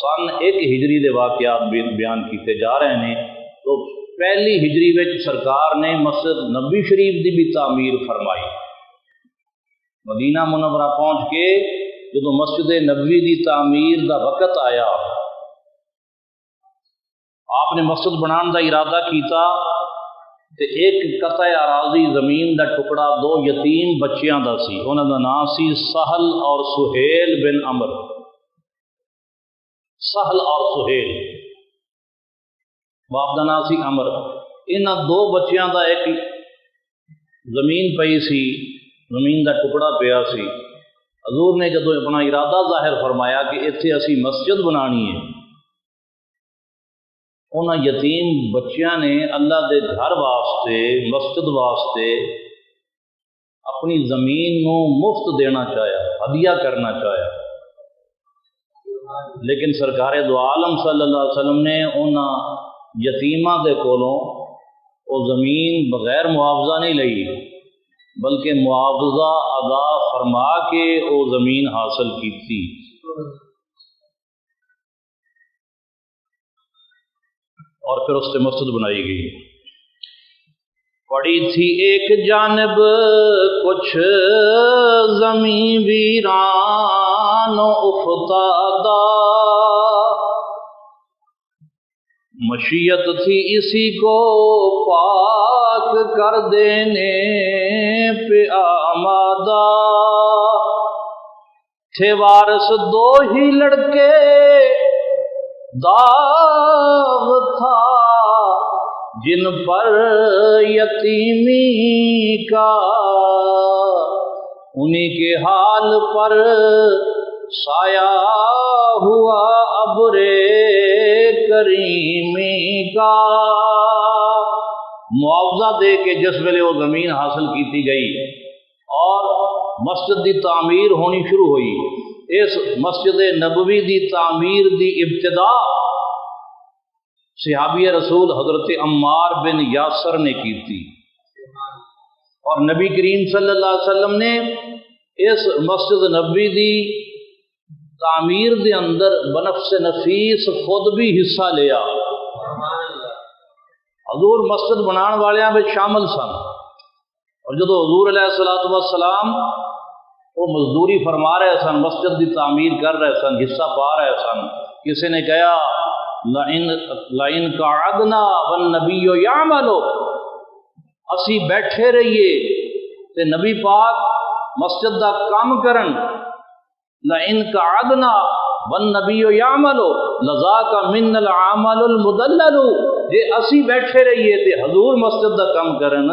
سن 1 ہجری دے واقعات بیان کیتے جا رہے ہیں۔ تو پہلی ہجری وچ سرکار نے مسجد نبوی شریف دی بھی تعمیر فرمائی۔ مدینہ منورہ پہنچ کے جدو مسجد نبوی دی تعمیر دا وقت آیا، آپ نے مسجد بنان دا ارادہ کیتا تے ایک قطع اراضی زمین دا ٹکڑا 2 یتیم بچیاں دا سی، انہاں دا نام سی سہل اور سہیل بن عمر۔ سہل اور سہیل، باپ دا نام سی عمر۔ انہاں 2 بچیاں دا ایک زمین پئی سی، زمین دا ٹکڑا پیا سی۔ حضور نے جدو اپنا ارادہ ظاہر فرمایا کہ اتنے اسی مسجد بنانی ہے، انہاں یتیم بچیاں نے اللہ دے گھر واسطے، مسجد واسطے اپنی زمین نو مفت دینا چاہیا، ہدیہ کرنا چاہیا، لیکن سرکار دو عالم صلی اللہ علیہ وسلم نے انہاں یتیماں دے کولوں وہ زمین بغیر معاوضہ نہیں لئی، بلکہ معاوضہ ادا فرما کے وہ زمین حاصل کی تھی۔ اور پھر اس سے مسجد بنائی گئی۔ پڑی تھی ایک جانب کچھ زمین ویران و افتادہ، مشیت تھی اسی کو پاک کر دینے پہ آمادہ، تھے وارث 2 ہی لڑکے، داغ تھا جن پر یتیمی کا، انہی کے حال پر سایہ ہوا ابر کریمی کا۔ معاوضہ دے کے جس ویلے وہ زمین حاصل کیتی گئی اور مسجد دی تعمیر ہونی شروع ہوئی، اس مسجد نبوی دی تعمیر دی ابتدا صحابی رسول حضرت عمار بن یاسر نے کی تھی، اور نبی کریم صلی اللہ علیہ وسلم نے اس مسجد نبوی دی تعمیر دے اندر بنفس نفیس خود بھی حصہ لیا۔ حضور مسجد بنان والیاں میں شامل سن، اور جدو حضور علیہ الصلوۃ والسلام وہ مزدوری فرما رہے سن، مسجد دی تعمیر کر رہے سن، حصہ پا رہے سن، کسی نے کہا لَإِن قَعَدْنَا وَالنَّبِيُّ يَعْمَلُ، اسی بیٹھے رہیے تے نبی پاک مسجد دا کام کرن، لَإِن قَعَدْنَا وَالنَّبِيُّ يَعْمَلُ لَذَاكَ مِنَّ الْعَمَلُ الْمُدَلَّلُ، جے اسی بیٹھے رہیے تے حضور مسجد دا کام کرن،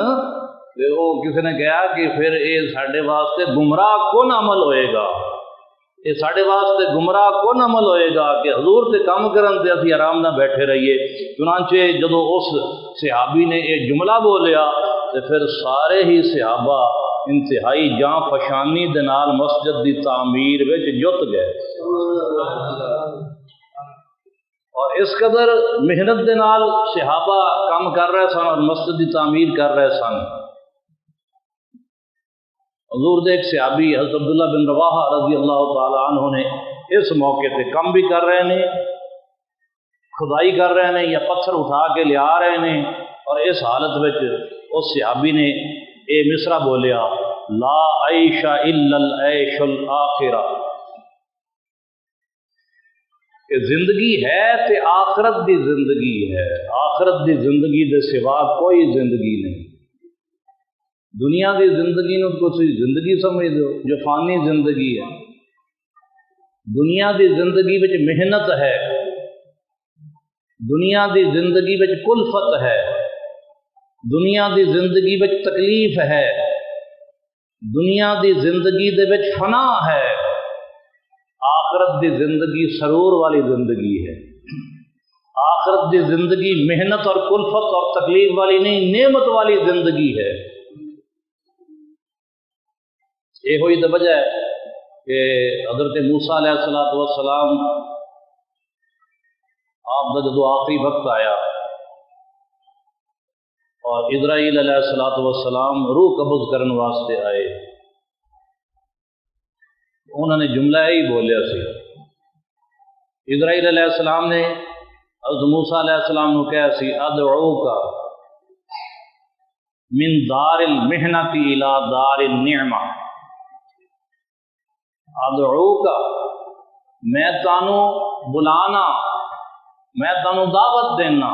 وہ کسی نے کہا کہ پھر یہ سارے واسطے گمراہ کون عمل ہوئے گا، یہ سارے واسطے گمراہ کون عمل ہوئے گا کہ حضور سے کام کرن تے اسی آرام نہ بیٹھے رہیے۔ چنانچہ جدو اس صحابی نے یہ جملہ بولیا تو پھر سارے ہی صحابہ انتہائی جان فشانی دے نال مسجد دی تعمیر وچ جت گئے، اور اس قدر محنت دے نال صحابہ کام کر رہے سن اور مسجد دی تعمیر کر رہے سن۔ حضور دے ایک صحابی حضرت عبداللہ بن رواحہ رضی اللہ تعالی عنہ نے اس موقع پہ کم بھی کر رہے ہیں، کھدائی کر رہے ہیں یا پتھر اٹھا کے لے آ رہے ہیں، اور اس حالت وچ اس صحابی نے اے مصرع بولیا، لا عیش الا العیش الاخرہ، کہ زندگی ہے تے آخرت دی زندگی ہے، آخرت دی زندگی دے سوا کوئی زندگی نہیں۔ دنیا دی زندگی نو کوئی زندگی سمجھ دو جو فانی زندگی ہے، دنیا دی زندگی وچ محنت ہے، دنیا دی زندگی وچ کلفت ہے، دنیا دی زندگی وچ تکلیف ہے، دنیا دی زندگی دے وچ فنا ہے، آخرت دی زندگی سرور والی زندگی ہے۔ آخرت دی زندگی محنت اور کلفت اور تکلیف والی نہیں، نعمت والی زندگی ہے۔ یہ ہوئی تو وجہ ہے کہ حضرت موسیٰ علیہ السلام آپ کا جدو آخری وقت آیا اور اسرائیل علیہ السلام روح قبض کرنے واسطے آئے، انہوں نے جملہ ہی بولیا سی اسرائیل علیہ السلام نے حضرت موسیٰ علیہ السلام کو کہا سی ادعوک من دار المحنت الى دار النعمہ، ادعوک میں تانوں بلانا، میں تانوں دعوت دینا،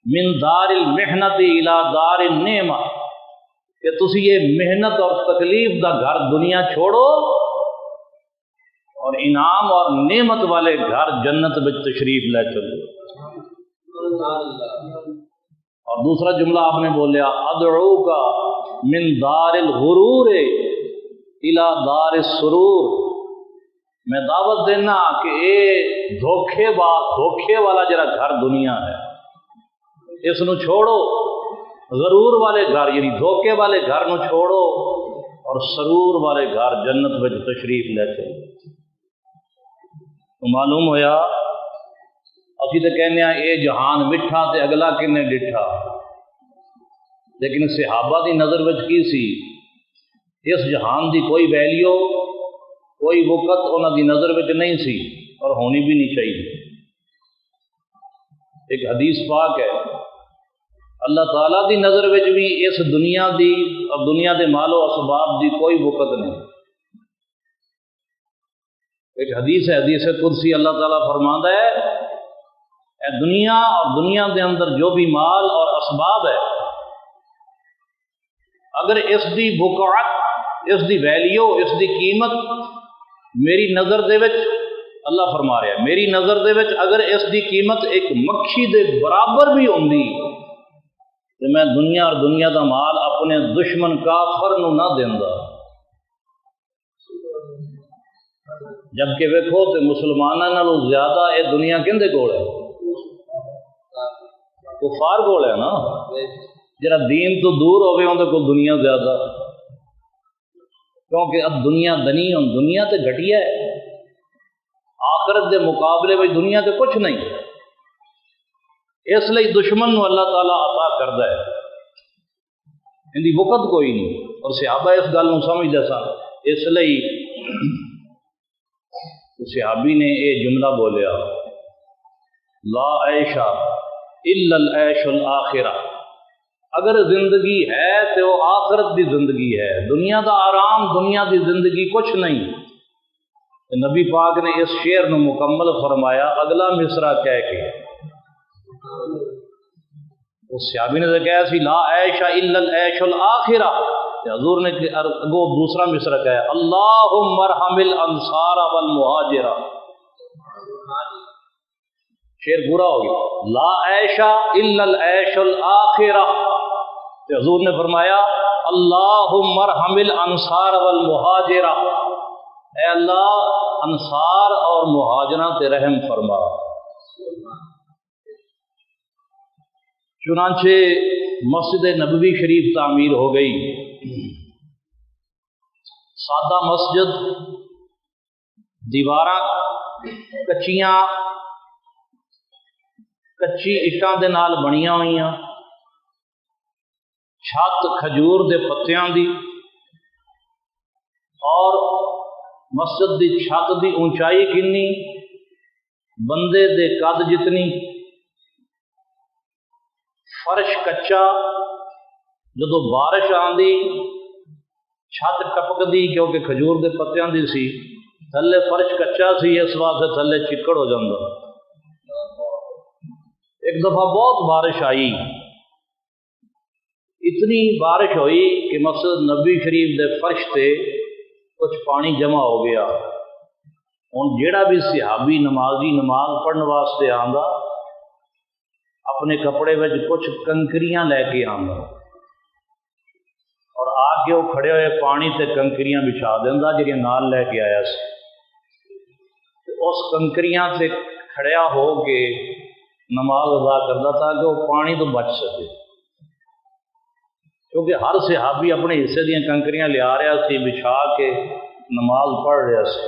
من دار المحنت الى دار النعمہ، کہ تسی یہ محنت اور تکلیف دا گھر دنیا چھوڑو اور انعام اور نعمت والے گھر جنت میں تشریف لے چلو۔ اور دوسرا جملہ آپ نے بولیا ادعوک من دار الغرور الى دار السرور، میں دعوت دینا کہ اے دھوکے والا جڑا گھر دنیا ہے اس نو چھوڑو، غرور والے گھر یعنی دھوکے والے گھر نو چھوڑو اور سرور والے گھر جنت میں تشریف لے چلو۔ تو معلوم ہویا اسی تو کہنے ہیں اے جہان مٹھا تے اگلا کنے ڈٹھا، لیکن صحابہ دی نظر وچ کی سی اس جہان دی کوئی ویلیو کوئی وقت انہاں دی نظر وچ نہیں سی اور ہونی بھی نہیں چاہیے۔ ایک حدیث پاک ہے اللہ تعالیٰ دی نظر وچ بھی اس دنیا دی اور دنیا دے مال و اسباب دی کوئی وقت نہیں۔ ایک حدیث ہے، حدیث قدسی، اللہ تعالیٰ فرماندا ہے اے دنیا اور دنیا دے اندر جو بھی مال اور اسباب ہے، اگر اس دی بقعت، اس دی ویلیو، اس دی قیمت میری نظر دے وچ، اللہ فرما رہا ہے میری نظر دے وچ اگر اس دی قیمت ایک مکھی دے برابر بھی ہوندی تو میں دنیا اور دنیا دا مال اپنے دشمن کافر نو نہ دیندا۔ جبکہ ویکھو تے مسلماناں نالوں زیادہ اے دنیا کہندے کول ہے؟ کفار کول ہے نا۔ جڑا دین تو دور ہوے اون دے کول دنیا زیادہ، کیونکہ اب دنیا دنی دنیا تے گھٹیا ہے، آخرت دے مقابلے میں دنیا تے کچھ نہیں، اس لیے دشمن نو اللہ تعالیٰ عطا کردا ہے، ان دی وقت کوئی نہیں۔ اور صحابہ اس گل نو سمجھدے سن، اس لیے صحابی نے یہ جملہ بولیا لا عیش الا العیش الاخرہ، اگر زندگی ہے تو وہ آخرت دی زندگی ہے، دنیا دا آرام، دنیا دی زندگی کچھ نہیں۔ نبی پاک نے اس شعر نو مکمل فرمایا اگلا مصرع کہہ کے، اس صحابی نے تو کہا سی لا عیش الا العیش الاخرہ، حضور نے اگو دوسرا مصرع کہا اللہم ارحم الانصار والمہاجر، شعر پورا ہو گیا لا عیش الا العیش الاخرہ، حضور نے فرمایا اللہم ارحم الانصار والمہاجر، اے اللہ انصار اور مہاجرہ تے رحم فرما۔ چنانچہ مسجد نبوی شریف تعمیر ہو گئی، سادہ مسجد، دیواراں کچیاں کچی اٹاں دے نال بنیاں ہوئیاں، چھت کھجور دے پتیاں دی، اور مسجد دی چھت دی اونچائی کنی، بندے دے قد جتنی، فرش کچا، جدو بارش آندی چھت ٹپکدی کیونکہ کھجور دے پتیاں دی سی، تھلے فرش کچا سی اس واسطے تھلے چکڑ ہو جاندہ۔ ایک دفعہ بہت بارش آئی، اتنی بارش ہوئی کہ مسجد نبوی شریف دے فرش تے کچھ پانی جمع ہو گیا۔ ہن جیڑا بھی صحابی نمازی نماز پڑھن واسطے آندا اپنے کپڑے وچ کچھ کنکریاں لے کے آندا، اور آ کے وہ کھڑے ہوئے پانی تے کنکریاں بچھا دیندا جڑی نال لے کے آیا سی، اس کنکریاں تے کھڑیا ہو کے نماز ادا کرتا تاکہ وہ پانی تو بچ سکے، کیونکہ ہر صحابی اپنے حصے دیا کنکریاں لیا رہا سی، بچھا کے نماز پڑھ رہا سی۔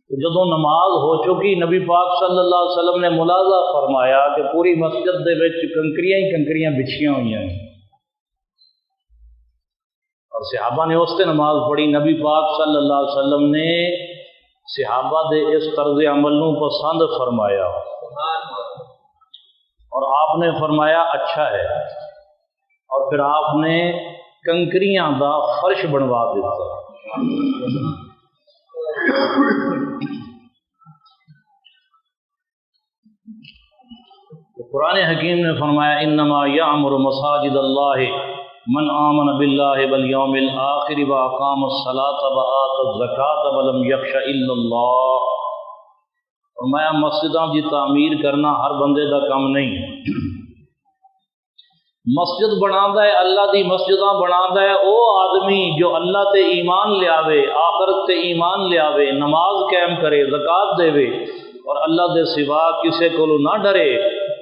جدو نماز ہو چکی نبی پاک صلی اللہ علیہ وسلم نے ملاحظہ فرمایا کہ پوری مسجد دے وچ کنکریاں ہی کنکریاں بچھیاں ہوئی ہیں، اور صحابہ نے اس سے نماز پڑھی۔ نبی پاک صلی اللہ علیہ وسلم نے صحابہ دے اس طرز عمل نو پسند فرمایا اور آپ نے فرمایا اچھا ہے، اور پھر آپ نے کنکریاں دا فرش بنوا دیتا۔ قرآن حکیم نے فرمایا انما یعمر مساجد اللہ من آمن باللہ والیوم الآخر واقام الصلاۃ وآت الزکاۃ ولم یخش الا اللہ۔ فرمایا مسجداں دی تعمیر کرنا ہر بندے دا کم نہیں، مسجد بناتا ہے اللہ دی مسجداں بناتا ہے او آدمی جو اللہ تے ایمان لیاوے، آخرت تے ایمان لیاوے، نماز قائم کرے، زکوٰۃ دے اور اللہ دے سوا کسے کو نہ ڈرے۔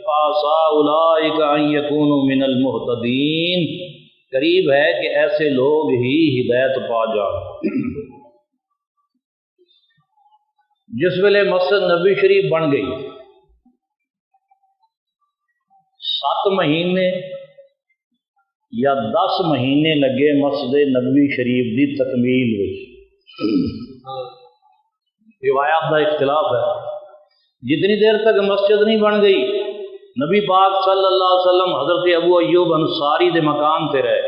فَعَسَىٰ أُولَٰئِكَ أَن يَكُونُوا مِنَ الْمُهْتَدِينَ، قریب ہے کہ ایسے لوگ ہی ہدایت پا جائیں۔ جس ویلے مسجد نبوی شریف بن گئی، 7 مہینے یا 10 مہینے لگے مسجد نبوی شریف دی تکمیل میں۔ روایات کا اختلاف ہے، جتنی دیر تک مسجد نہیں بن گئی نبی پاک صلی اللہ علیہ وسلم حضرت ابو ایوب انصاری دے مکان تے رہے،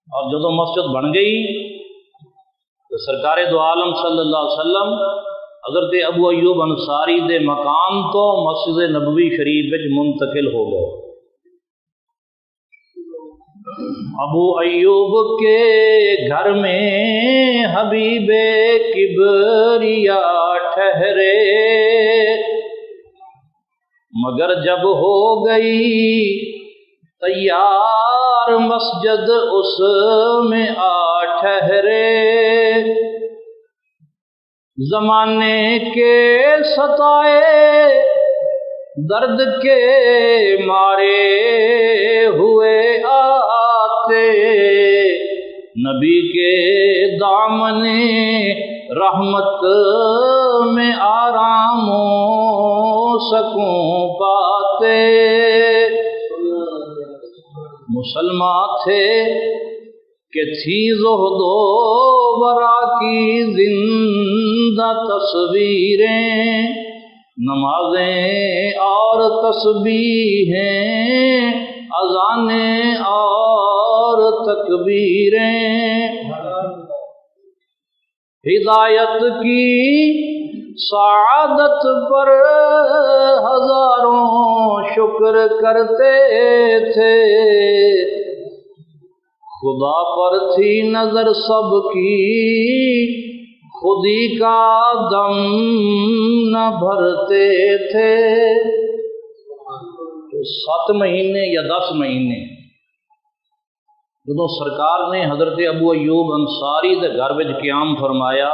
اور جدو مسجد بن گئی تو سرکار دو عالم صلی اللہ علیہ وسلم حضرت ابو ایوب انصاری دے مقام تو مسجد نبوی شریف وچ منتقل ہو گئے۔ ابو ایوب کے گھر میں حبیب کبریا ٹھہرے، مگر جب ہو گئی تیار مسجد اس میں آ ٹھہرے، زمانے کے ستائے درد کے مارے ہوئے آتے، نبی کے دامن رحمت میں آرام و سکون پاتے، مسلمان تھے کہ تھی زہد و ورا کی زندہ تصویریں، نمازیں اور تسبیحیں، اذانیں اور تکبیریں، ہدایت کی سعادت پر ہزاروں شکر کرتے تھے، خدا پر تھی نظر سب کی، خودی کا دم نہ بھرتے تھے۔ 7 مہینے یا 10 مہینے جدوں سرکار نے حضرت ابو ایوب انصاری دے گھر وچ قیام فرمایا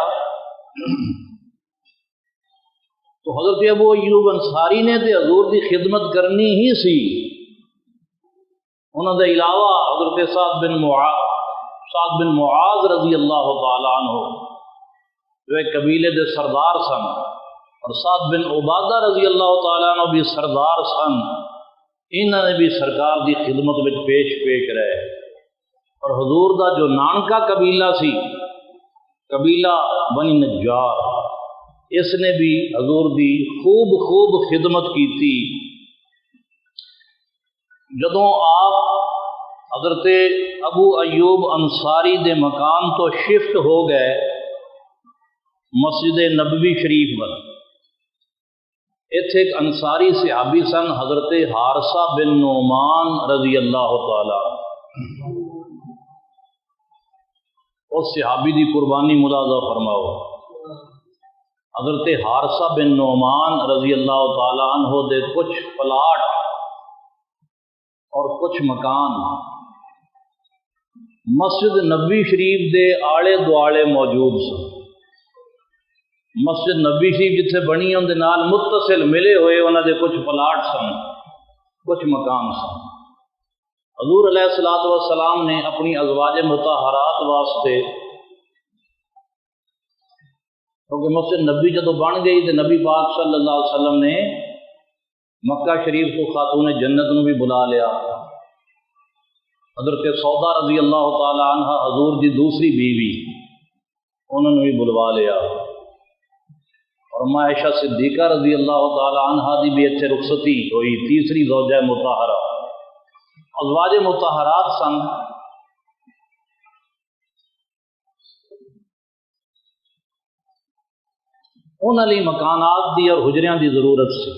تو حضرت ابو ایوب انصاری نے تے حضور دی خدمت کرنی ہی سی۔ انہوں دے علاوہ حضرت سعد بن معاذ رضی اللہ تعالی عنہ جو ایک قبیلے دے سردار سن، اور سعد بن عبادہ رضی اللہ تعالیٰ عنہ بھی سردار سن، انہوں نے بھی سرکار دی خدمت میں پیش رہے، اور حضور دا جو نانکا قبیلہ سی، قبیلہ بنی نجار، اس نے بھی حضور دی خوب خدمت کی تھی۔ جدوں آپ حضرت ابو ایوب انصاری دے مقام تو شفٹ ہو گئے مسجد نبوی شریف میں، اتنے ایک انصاری صحابی سن حضرت حارثہ بن نعمان رضی اللہ تعالی، اس صحابی دی قربانی ملاحظہ فرماؤ۔ حضرت حارثہ بن نعمان رضی اللہ تعالی عنہ دے کچھ پلاٹ اور کچھ مکان مسجد نبوی شریف دے آڑے دوالے موجود سن۔ مسجد نبوی شریف جتھے بنی ان دے نال متصل ملے ہوئے انہاں دے کچھ پلاٹ سن، کچھ مکان سن۔ حضور علیہ الصلوۃ والسلام نے اپنی ازواج مطہرات واسطے، کیونکہ مسجد نبی جدو بن گئی تو نبی پاک صلی اللہ علیہ وسلم نے مکہ شریف کو خاتون جنت نو بھی بلا لیا۔ حضرت سودا رضی اللہ تعالی عنہ حضور دی دوسری بیوی، انہوں نے بھی بلوا لیا، اور عائشہ صدیقہ رضی اللہ تعالی عنہا دی بھی اتنے رخصتی ہوئی، تیسری زوجہ مطہرہ۔ ازواج مطہرات سن، انہاں لئی مکانات دی اور حجریاں دی ضرورت سی۔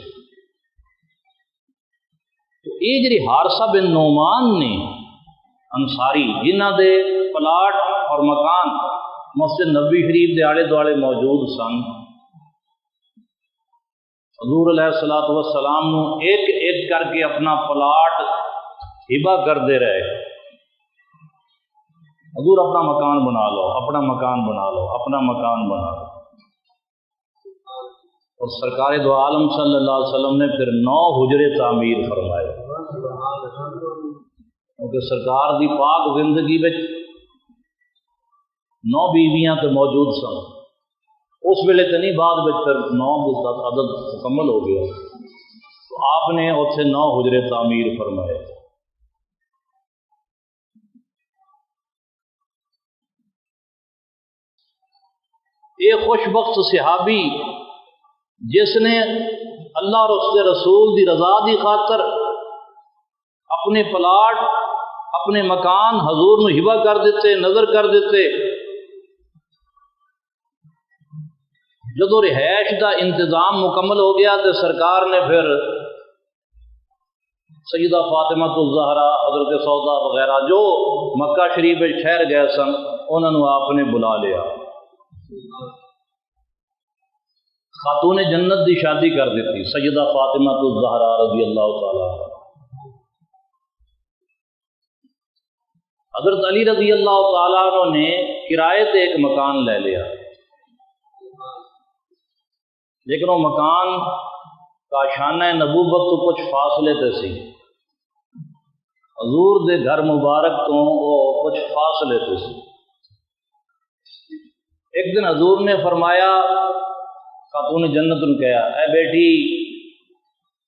تو یہ جڑی حارثہ بن نعمان نے انصاری، جنہ دے پلاٹ اور مکان مسجد نبوی شریف دے آلے دوالے موجود سن، حضور علیہ الصلوۃ والسلام نو ایک ایک کر کے اپنا پلاٹ ہبہ کرتے رہے۔ حضور اپنا مکان بنا لو، اپنا مکان بنا لو، اپنا مکان بنا لو۔ اور سرکار دو عالم صلی اللہ علیہ وسلم نے پھر 9 حجرے تعمیر فرمائے، کیونکہ سرکار دی پاک زندگی میں 9 بیویاں تو موجود سن، اس ویلے تو نہیں، بعد میں پھر 9 عدد مکمل ہو گیا، تو آپ نے اتنے 9 حجرے تعمیر فرمائے۔ ایک خوش بخت صحابی جس نے اللہ اور اس کے رسول دی رضا دی خاطر اپنے پلاٹ، اپنے مکان حضور نو ہبہ کر دیتے، نظر کر دیتے، جدو رہائش دا انتظام مکمل ہو گیا تو سرکار نے پھر سیدہ فاطمہ الزہرا، حضرت سودا وغیرہ جو مکہ شریف میں ٹھہر گئے سن، انہوں نے آپ نے بلا لیا، خاتون جنت دی شادی کر دیتی، سیدہ فاطمہ الزہرا رضی اللہ تعالیٰ۔ حضرت علی رضی اللہ تعالیٰ عنہ نے کرائے تے ایک مکان لے لیا، لیکن وہ مکان کاشانہ نبوت تو کچھ فاصلے تے سی، حضور دے گھر مبارک تو وہ کچھ فاصلے تے سی۔ ایک دن حضور نے فرمایا، خاتون جنت نے کہا، اے بیٹی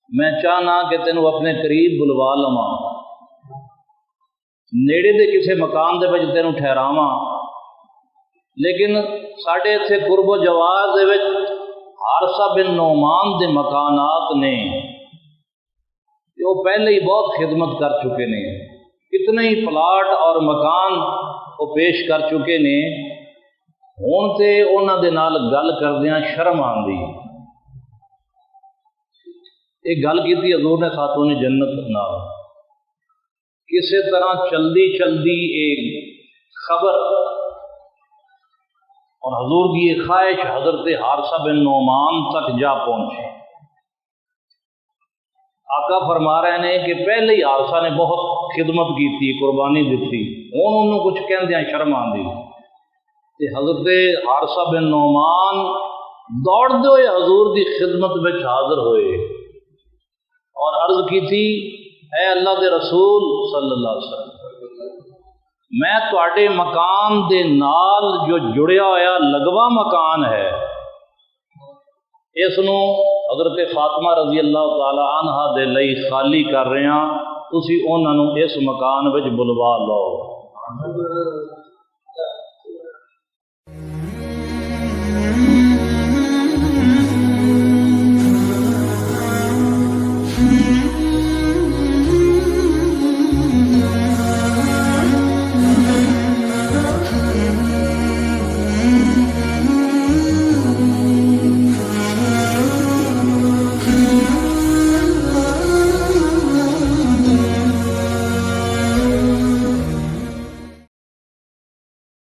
میں چاہنا کہ تینوں اپنے قریب بلوا لواں، نیڑے دے کسے مکان دے وچ تینوں ٹھہراواں، لیکن ساڈے اتنے قرب و جواز دے وچ حارثہ بن نعمان دے مکانات نے، وہ پہلے ہی بہت خدمت کر چکے نے، کتنے ہی پلاٹ اور مکان وہ پیش کر چکے نے، ہون تے انہاں دے نال گل کردیاں شرم آندی۔ ایک گل کیتی حضور نے خاتون جنت نال، کسی طرح چلدی چلدی ایک خبر اور حضور کی یہ خواہش حضرت حارثہ بن نعمان تک جا پہنچی۔ آقا فرما رہے ہیں کہ پہلے ہی حارثہ نے بہت خدمت کی تھی، قربانی دیتی، ہوں انہوں کچھ کہندیاں شرم آندی، کہ حضرت حارثہ بن نعمان دوڑتے ہوئے حضور کی خدمت میں حاضر ہوئے اور عرض کی تھی، اے اللہ دے رسول صلی اللہ علیہ وسلم، میں تواڈے مکان دے نال جو جڑیا ہوا لگوا مکان ہے، اس نو حضرت فاطمہ رضی اللہ تعالی عنہا دے لئی خالی کر رہے ہیں، تسی انہاں نو اس مکان وچ بلوا لو۔